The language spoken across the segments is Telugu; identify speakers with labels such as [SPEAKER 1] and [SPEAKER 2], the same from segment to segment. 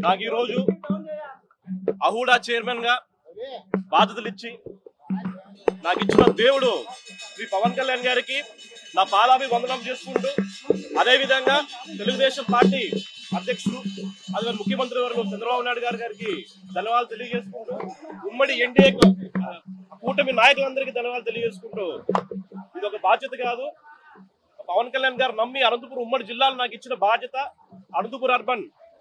[SPEAKER 1] నాకు ఈ రోజు అహూడా చైర్మన్ గా బాధ్యతలు ఇచ్చి నాకు ఇచ్చిన దేవుడు శ్రీ పవన్ కళ్యాణ్ గారికి నా పాదాభివందనం చేసుకుంటూ అదేవిధంగా తెలుగుదేశం పార్టీ అధ్యక్షుడు అదే ముఖ్యమంత్రి వర్గం చంద్రబాబు నాయుడు గారికి ధన్యవాదాలు తెలియజేసుకుంటూ ఉమ్మడి ఎన్డీఏ కూటమి నాయకులందరికీ ధన్యవాదాలు తెలియజేసుకుంటూ ఇది ఒక బాధ్యత కాదు. పవన్ కళ్యాణ్ గారు నమ్మి అనంతపురం ఉమ్మడి జిల్లాలో నాకు ఇచ్చిన బాధ్యత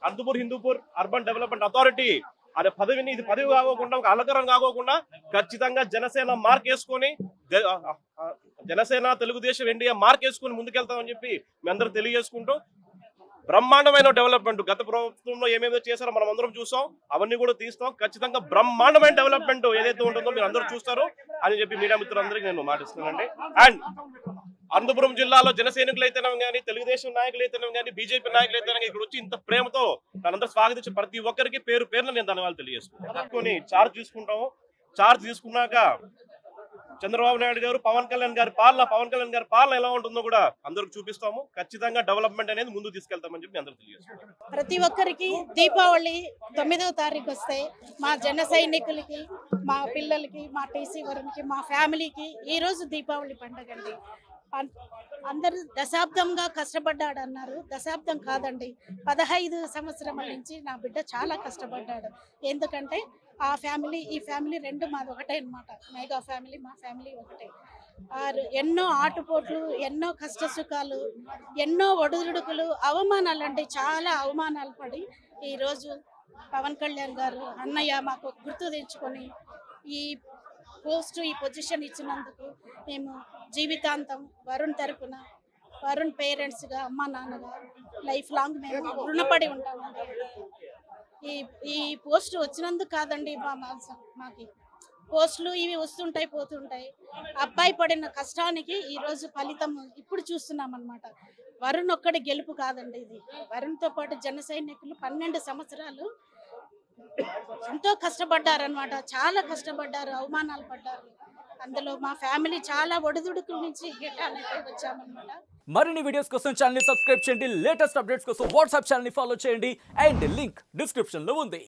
[SPEAKER 1] Anantapur Hindupur urban development authority అనే పదవిని ఇది పదవి కాకోకుండా ఒక అలంకరం కాకోకుండా ఖచ్చితంగా జనసేన మార్క్ వేసుకొని జనసేన తెలుగుదేశం ఎన్డీఏ మార్క్ వేసుకొని ముందుకెళ్తామని చెప్పి మీ అందరూ తెలియజేసుకుంటూ బ్రహ్మాండమైన డెవలప్మెంట్ గత ప్రభుత్వంలో ఏమేదో చేశారో మనం అందరం చూసాం, అవన్నీ కూడా తీస్తాం. ఖచ్చితంగా బ్రహ్మాండమైన డెవలప్మెంట్ ఏదైతే ఉంటుందో మీరు అందరూ చూస్తారు అని చెప్పి మీడియా మిత్రులందరికీ నేను మాటిస్తున్నానండి. అండ్ అనంతపురం జిల్లాలో జనసైనికులు అయితేనే కానీ తెలుగుదేశం నాయకులు అయితేనే కానీ బీజేపీ నాయకులు అయితేనే ఇక్కడ వచ్చి ఇంత ప్రేమతో నన్నందరూ స్వాగతించి ప్రతి ఒక్కరికి పేరు పేరున నేను ధన్యవాదాలు తెలియజేసుకుని చార్జ్ తీసుకుంటాము. చార్జ్ తీసుకున్నాక చంద్రబాబు నాయుడు గారు పవన్ కళ్యాణ్ గారి పాలన ఎలా ఉంటుందో కూడా అందరికి చూపిస్తాము. ఖచ్చితంగా డెవలప్మెంట్ అనేది ముందు తీసుకెళ్తామని చెప్పి అందరూ తెలియజేస్తాం.
[SPEAKER 2] ప్రతి ఒక్కరికి దీపావళి 9వ తారీఖు వస్తే మా జన సైనికులకి, మా పిల్లలకి, మా టీసీ వరంకి, మా ఫ్యామిలీకి ఈరోజు దీపావళి పండుగ అండి. అందరూ దశాబ్దంగా కష్టపడ్డాడు అన్నారు, దశాబ్దం కాదండి, 15 సంవత్సరాల నుంచి నా బిడ్డ చాలా కష్టపడ్డాడు. ఎందుకంటే ఆ ఫ్యామిలీ ఈ ఫ్యామిలీ రెండు మాది ఒకటే అనమాట. మెగా ఫ్యామిలీ మా ఫ్యామిలీ ఒకటే. ఎన్నో ఆటుపోట్లు, ఎన్నో కష్ట సుఖాలు, ఎన్నో ఒడిదుడుకులు, అవమానాలు అంటే చాలా అవమానాలు పడి ఈరోజు పవన్ కళ్యాణ్ గారు అన్నయ్య మాకు గుర్తు తెచ్చుకొని ఈ పొజిషన్ ఇచ్చినందుకు మేము జీవితాంతం వరుణ్ తరపున, వరుణ్ పేరెంట్స్గా, అమ్మ నాన్నగా లైఫ్ లాంగ్ మేము రుణపడి ఉంటామండి. ఈ పోస్ట్ వచ్చినందుకు కాదండి, మాకి పోస్టులు ఇవి వస్తుంటాయి పోతుంటాయి. అబ్బాయి పడిన కష్టానికి ఈరోజు ఫలితం ఇప్పుడు చూస్తున్నాం అనమాట. వరుణ్ ఒక్కడి గెలుపు కాదండి ఇది. వరుణ్తో పాటు జన సైనికులు 12 సంవత్సరాలు ఎంతో కష్టపడ్డారనమాట. చాలా కష్టపడ్డారు, అవమానాలు పడ్డారు. అందులో మా ఫ్యామిలీ చాలా ఒడిదుడుకుల నుంచి గిట్టానికి వచ్చామన్నమాట.
[SPEAKER 3] మరిన్ని వీడియోస్ కోసం ఛానల్ ని సబ్స్క్రైబ్ చేయండి. లేటెస్ట్ అప్డేట్స్ కోసం వాట్సాప్ ఛానల్ ని ఫాలో చేయండి. అండ్ లింక్ డిస్క్రిప్షన్ లో ఉంది.